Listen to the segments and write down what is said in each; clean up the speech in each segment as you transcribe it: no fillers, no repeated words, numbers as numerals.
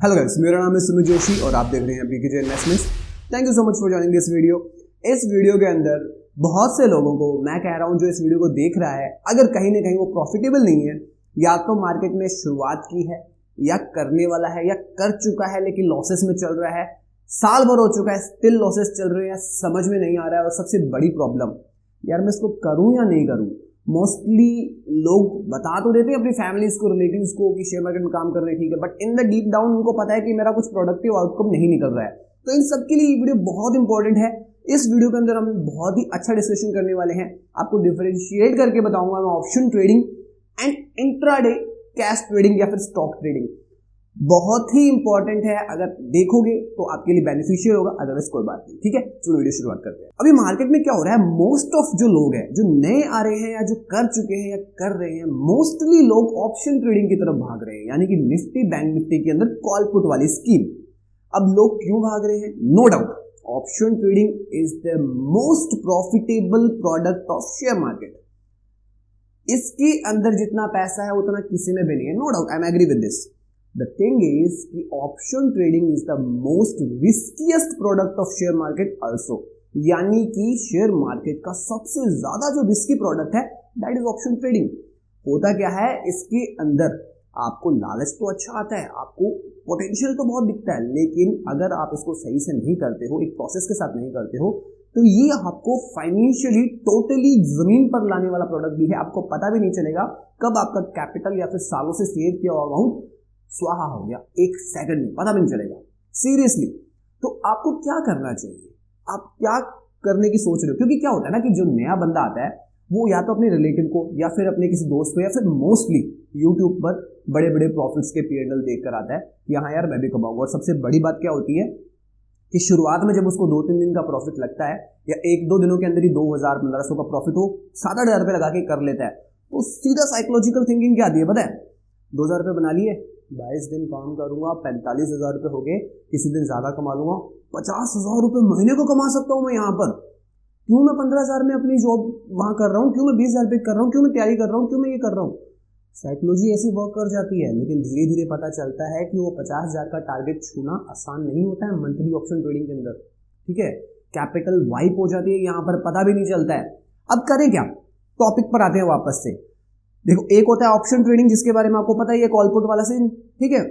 Hello guys, मेरा नाम है सुमित जोशी और आप देख रहे हैं BKJ investments. Thank you so much for joining this video. इस वीडियो के अंदर बहुत से लोगों को मैं कह रहा हूं जो इस वीडियो को देख रहा है, अगर कहीं ना कहीं वो प्रॉफिटेबल नहीं है, या तो मार्केट में शुरुआत की है या करने वाला है या कर चुका है लेकिन लॉसेस में चल रहा है, साल भर हो चुका है स्टिल लॉसेस चल रहे हैं, समझ में नहीं आ रहा है। और सबसे बड़ी प्रॉब्लम, यार मैं इसको करूं या नहीं करूं। मोस्टली लोग बता तो देते हैं अपनी फैमिलीज को, रिलेटिव्स को कि शेयर मार्केट में काम कर रहे हैं, ठीक है, but in the deep down उनको पता है कि मेरा कुछ प्रोडक्टिव आउटकम नहीं निकल रहा है। तो इन सबके लिए ये वीडियो बहुत इंपॉर्टेंट है। इस वीडियो के अंदर हम बहुत ही अच्छा डिस्कशन करने वाले हैं। आपको डिफरेंशिएट करके बताऊंगा मैं option trading and intraday cash trading या फिर स्टॉक ट्रेडिंग। बहुत ही इंपॉर्टेंट है, अगर देखोगे तो आपके लिए बेनिफिशियल होगा, अदरवाइज कोई बात नहीं। ठीक है, चलो वीडियो शुरुआत करते हैं। अभी मार्केट में क्या हो रहा है, मोस्ट ऑफ जो लोग हैं जो नए आ रहे हैं या जो कर चुके हैं या कर रहे हैं, मोस्टली लोग ऑप्शन ट्रेडिंग की तरफ भाग रहे हैं, यानी कि निफ्टी बैंक निफ्टी के अंदर कॉल पुट वाली स्कीम। अब लोग क्यों भाग रहे हैं? No doubt option trading is the most profitable product of share market. इसके अंदर जितना पैसा है उतना किसी में भी नहीं है, no doubt, I am agree with this. The thing is कि option trading is the most riskiest product of share market also, यानी कि शेयर मार्केट का सबसे ज्यादा जो रिस्की प्रोडक्ट है that is option trading। होता क्या है, इसके अंदर आपको लालच तो अच्छा आता है, आपको पोटेंशियल तो बहुत दिखता है, लेकिन अगर आप इसको सही से नहीं करते हो, एक प्रोसेस के साथ नहीं करते हो, तो ये आपको फाइनेंशियली टोटली जमीन पर लाने वाला प्रोडक्ट भी है। आपको पता भी नहीं चलेगा कब आपका कैपिटल या फिर सालों से सेव किया हुआ अमाउंट स्वाहा हो गया, एक सेकंड में पता भी नहीं चलेगा। सीरियसली, तो आपको क्या करना चाहिए? आप क्या करने की सोच रहे हो? क्योंकि क्या होता है ना कि जो नया बंदा आता है वो या तो अपने रिलेटिव को या फिर अपने किसी दोस्त को या फिर मोस्टली यूट्यूब पर बड़े बड़े प्रॉफिट्स के P&L देख कर आता है कि हाँ यार मैं भी कमाऊंगा। और सबसे बड़ी बात क्या होती है कि शुरुआत में जब उसको 2-3 दिन का प्रॉफिट लगता है या 1-2 दिनों के अंदर ही 2000-1500 का प्रॉफिट हो, 7-8 हज़ार रुपये लगा के कर लेता है, तो सीधा साइकोलॉजिकल थिंकिंग क्या आती है पता है? 2000 रुपये बना लिए, 22 दिन काम करूंगा, 45,000 रुपये हो गए, किसी दिन ज्यादा कमा लूंगा, 50,000 रुपये महीने को कमा सकता हूं मैं यहाँ पर। क्यों मैं 15,000 में अपनी जॉब वहां कर रहा हूँ? क्यों मैं 20,000 रुपये कर रहा हूँ? क्यों मैं तैयारी कर रहा हूँ? क्यों मैं ये कर रहा हूँ? साइकोलॉजी ऐसी वर्क कर जाती है, लेकिन धीरे धीरे पता चलता है कि वो 50,000 का टारगेट छूना आसान नहीं होता है मंथली ऑप्शन ट्रेडिंग के अंदर। ठीक है, कैपिटल वाइप हो जाती है यहाँ पर, पता भी नहीं चलता है। अब करें क्या? टॉपिक पर आते हैं वापस से। देखो, एक होता है ऑप्शन ट्रेडिंग जिसके बारे में आपको पता ही है, कॉल पुट वाला सीन, ठीक है।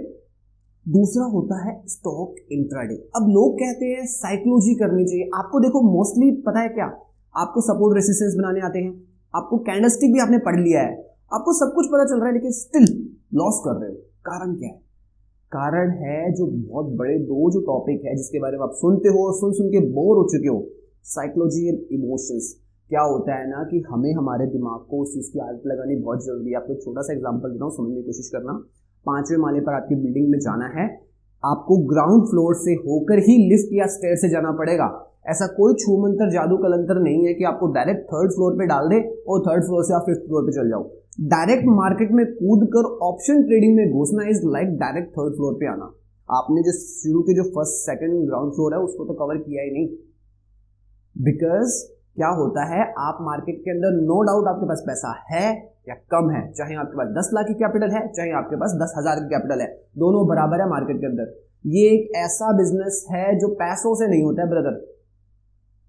दूसरा होता है स्टॉक इंट्राडे। अब लोग कहते हैं साइकोलॉजी करनी चाहिए आपको। देखो मोस्टली पता है क्या, आपको सपोर्ट रेसिस्टेंस बनाने आते हैं, आपको कैंडलस्टिक भी आपने पढ़ लिया है, आपको सब कुछ पता चल रहा है, लेकिन स्टिल लॉस कर रहे हो। कारण क्या है? कारण है जो बहुत बड़े दो जो टॉपिक है जिसके बारे में आप सुनते हो, सुन के बोर हो चुके हो, साइकोलॉजी एंड इमोशंस। क्या होता है ना कि हमें हमारे दिमाग को उस चीज़ की आदत लगानी बहुत जरूरी है। आपको एक छोटा सा एग्जांपल देता हूँ, समझने की कोशिश करना। 5वें माले पर आपकी बिल्डिंग में जाना है, आपको ग्राउंड फ्लोर से होकर ही लिफ्ट या स्टेयर से जाना पड़ेगा। ऐसा कोई छूमंतर जादू कलंतर नहीं है कि आपको डायरेक्ट 3rd फ्लोर पे डाल दे और 3rd फ्लोर से आप 5th फ्लोर पे चल जाओ। डायरेक्ट मार्केट में कूद कर ऑप्शन ट्रेडिंग में घुसना is like direct 3rd floor पे आना। आपने जो शुरू के जो 1st 2nd ग्राउंड फ्लोर है उसको तो कवर किया ही नहीं। बिकॉज क्या होता है, आप मार्केट के अंदर नो डाउट आपके पास पैसा है या कम है, चाहे आपके पास 10 लाख की कैपिटल है, चाहे आपके पास 10,000 की कैपिटल है, दोनों बराबर है मार्केट के अंदर। ये एक ऐसा बिजनेस है जो पैसों से नहीं होता है ब्रदर।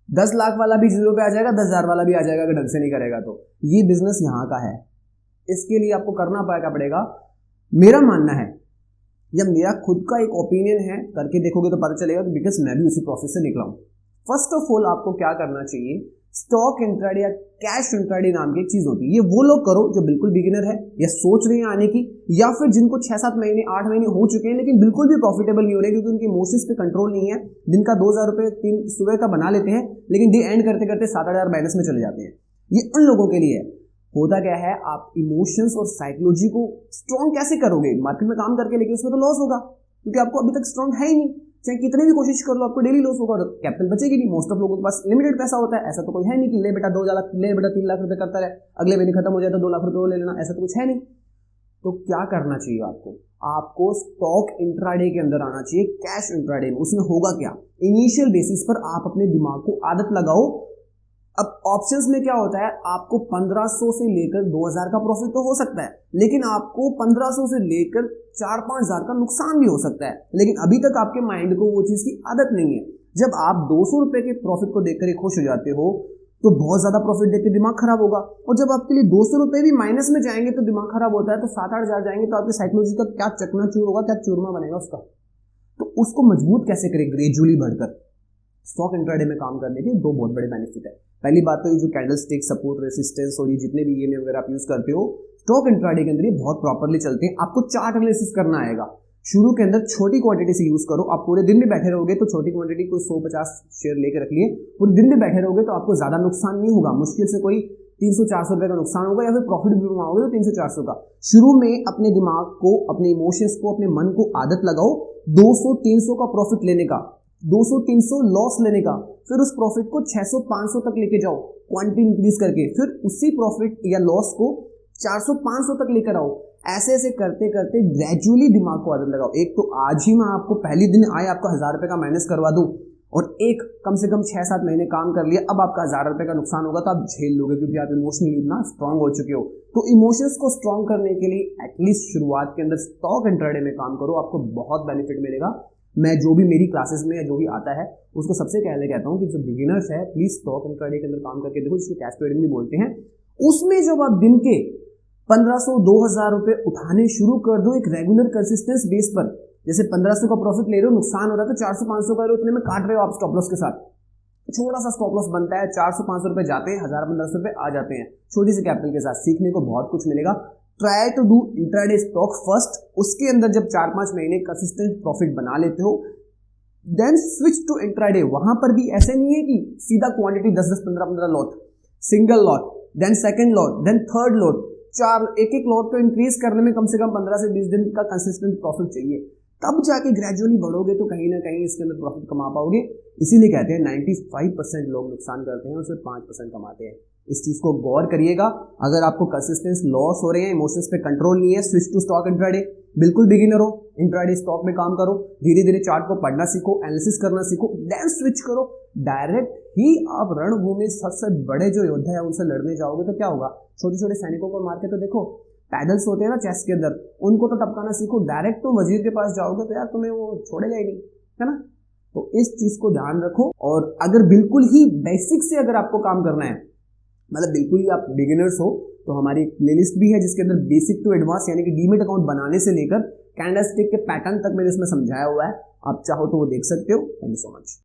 10 लाख वाला भी 0 पे आ जाएगा, 10,000 वाला भी आ जाएगा अगर ढंग से नहीं करेगा तो। ये बिजनेस यहाँ का है, इसके लिए आपको करना पड़ेगा। मेरा मानना है या मेरा खुद का एक ओपिनियन है, करके देखोगे तो पता चलेगा, बिकॉज मैं भी उसी प्रोसेस से निकला हूं। फर्स्ट ऑफ ऑल आपको क्या करना चाहिए, स्टॉक इंट्राडे या कैश इंट्राडे नाम की एक चीज होती है। ये वो लोग करो जो बिल्कुल बिगिनर है या सोच रहे हैं आने की, या फिर जिनको 6-7 महीने 8 महीने हो चुके हैं लेकिन बिल्कुल भी प्रॉफिटेबल नहीं हो रहे क्योंकि उनके इमोशंस पे कंट्रोल नहीं है। दिन का 2,000 रुपये सुबह का बना लेते हैं, लेकिन डे एंड करते करते 7-8 हज़ार माइनस में चले जाते हैं। ये उन लोगों के लिए है। होता क्या है, आप इमोशंस और साइकोलॉजी को स्ट्रॉन्ग कैसे करोगे मार्केट में काम करके, लेकिन उसमें तो लॉस होगा क्योंकि आपको अभी तक स्ट्रॉन्ग है ही नहीं। चाहे कितने भी कोशिश कर लो आपको डेली लॉस होगा और कैपिटल बचेगी नहीं। मोस्ट ऑफ लोगों के पास लिमिटेड पैसा होता है, ऐसा तो कोई है नहीं कि ले बेटा 2 लाख, ले बेटा 3 लाख रुपए करता रहे, अगले महीने खत्म हो जाए तो 2 लाख रुपए वो ले लेना, ऐसा तो कुछ है नहीं। तो क्या करना चाहिए आपको स्टॉक इंट्राडे के अंदर आना चाहिए, कैश इंट्राडे में। उसमें होगा क्या, इनिशियल बेसिस पर आप अपने दिमाग को आदत लगाओ अब ऑप्शंस में क्या होता है, आपको 1500 से लेकर 2000 का प्रॉफिट तो हो सकता है, लेकिन आपको 1500 से लेकर 4-5 हजार का नुकसान भी हो सकता है। लेकिन अभी तक आपके माइंड को वो चीज की आदत नहीं है। जब आप 200 रुपए के प्रॉफिट को देखकर खुश हो जाते हो तो बहुत ज्यादा प्रॉफिट देख के दिमाग खराब होगा, और जब आपके लिए 200 रुपए भी माइनस में जाएंगे तो दिमाग खराब होता है, तो 7-8 हजार जाएंगे तो आपकी साइकोलॉजी का क्या चकनाचूर होगा, क्या चूरमा बनेगा उसका। तो उसको मजबूत कैसे करें, ग्रेजुअली बढ़कर। स्टॉक इंट्राडे में काम करने के दो बहुत बड़े बेनिफिट है। पहली बात तो ये जो कैंडलस्टिक, सपोर्ट, रेसिस्टेंस और ये जितने भी ईएमए वगैरह आप यूज करते हो, स्टॉक इंट्राडे के अंदर ये बहुत प्रॉपर्ली चलते हैं। आपको चार्ट एनालिसिस करना आएगा। शुरू के अंदर छोटी क्वांटिटी से यूज करो। आप पूरे दिन भी बैठे रहोगे तो छोटी क्वांटिटी कोई 100-50 शेयर लेके रख लिए, पूरे दिन भी बैठे रहोगे तो आपको ज्यादा नुकसान नहीं होगा। मुश्किल से कोई 300-400 रुपए का नुकसान होगा, या फिर प्रॉफिट भी कमाओगे तो 300-400 का। शुरू में अपने दिमाग को, अपने इमोशंस को, अपने मन को आदत लगाओ 200-300 का प्रॉफिट लेने का, 200-300 लॉस लेने का, फिर उस प्रॉफिट को 600-500 तक लेके जाओ क्वांटिटी इंक्रीज करके, फिर उसी प्रॉफिट या लॉस को 400-500 तक लेकर आओ। ऐसे ऐसे करते करते ग्रेजुअली दिमाग को आदत लगाओ। एक तो आज ही मैं आपको पहली दिन आए आपका 1000 रुपए का माइनस करवा दूं, और एक कम से कम 6-7 महीने काम कर लिया, अब आपका 1000 रुपए का नुकसान होगा तो आप झेल लोगे, क्योंकि आप इमोशनली इतना स्ट्रांग हो चुके हो। तो इमोशंस को स्ट्रांग करने के लिए एटलीस्ट शुरुआत के अंदर स्टॉक इंट्राडे में काम करो, आपको बहुत बेनिफिट मिलेगा। मैं जो भी मेरी क्लासेस में या जो भी आता है उसको सबसे पहले कहता हूँ कि जो बिगिनर्स है प्लीज स्टॉक इंट्राडे के अंदर काम करके देखो, जिसको कैश ट्रेडिंग भी बोलते हैं। उसमें जब आप दिन के 1500-2000 रुपए उठाने शुरू कर दो एक रेगुलर कंसिस्टेंस बेस पर, जैसे 1500 का प्रॉफिट ले रहे हो, नुकसान हो रहा है तो 400-500 का उतने में काट रहे हो आप स्टॉप लॉस के साथ, छोटा सा स्टॉप लॉस बनता है, 400-500 रुपए जाते हैं, 1000-1500 रुपए आ जाते हैं छोटी सी कैपिटल के साथ। सीखने को बहुत कुछ मिलेगा। Try to do intraday stock first, उसके अंदर जब 4-5 महीने कंसिस्टेंट प्रॉफिट बना लेते हो देन स्विच टू इंट्राडे। वहां पर भी ऐसे नहीं है कि सीधा quantity 10-10, 15-15 lot, single lot, then second lot, then third lot, एक लॉट को इंक्रीज करने में कम से कम 15 से 20 दिन का कंसिस्टेंट प्रॉफिट चाहिए, तब जाके ग्रेजुअली बढ़ोगे तो कहीं ना कहीं इसके अंदर प्रॉफिट कमा पाओगे। इसीलिए कहते हैं 95% लोग नुकसान करते हैं और सिर्फ 5% कमाते हैं। इस चीज को गौर करिएगा। अगर आपको कंसिस्टेंस लॉस हो रहे हैं, इमोशंस पे कंट्रोल नहीं है, स्विच टू स्टॉक इंट्राडे। बिल्कुल बिगिनर हो, इंट्राडे स्टॉक में काम करो, धीरे धीरे चार्ट को पढ़ना सीखो, एनालिसिस करना सीखो, देन स्विच करो। डायरेक्ट ही आप रणभूमि सबसे बड़े जो योद्धा है उनसे लड़ने जाओगे तो क्या होगा, छोटे छोटे सैनिकों को मार के तो देखो, पैदल्स होते हैं ना चेस के अंदर, उनको तो टपकाना सीखो। डायरेक्ट तो वजीर के पास जाओगे तो यार तुम्हें वो छोड़ेगा ही नहीं, है ना। तो इस चीज को ध्यान रखो। और अगर बिल्कुल ही बेसिक से अगर आपको काम करना है, मतलब बिल्कुल ही आप बिगिनर्स हो, तो हमारी एक प्लेलिस्ट भी है जिसके अंदर बेसिक टू एडवांस यानी कि डीमेट अकाउंट बनाने से लेकर कैंडलस्टिक के पैटर्न तक मैंने इसमें समझाया हुआ है। आप चाहो तो वो देख सकते हो। Thank you so much.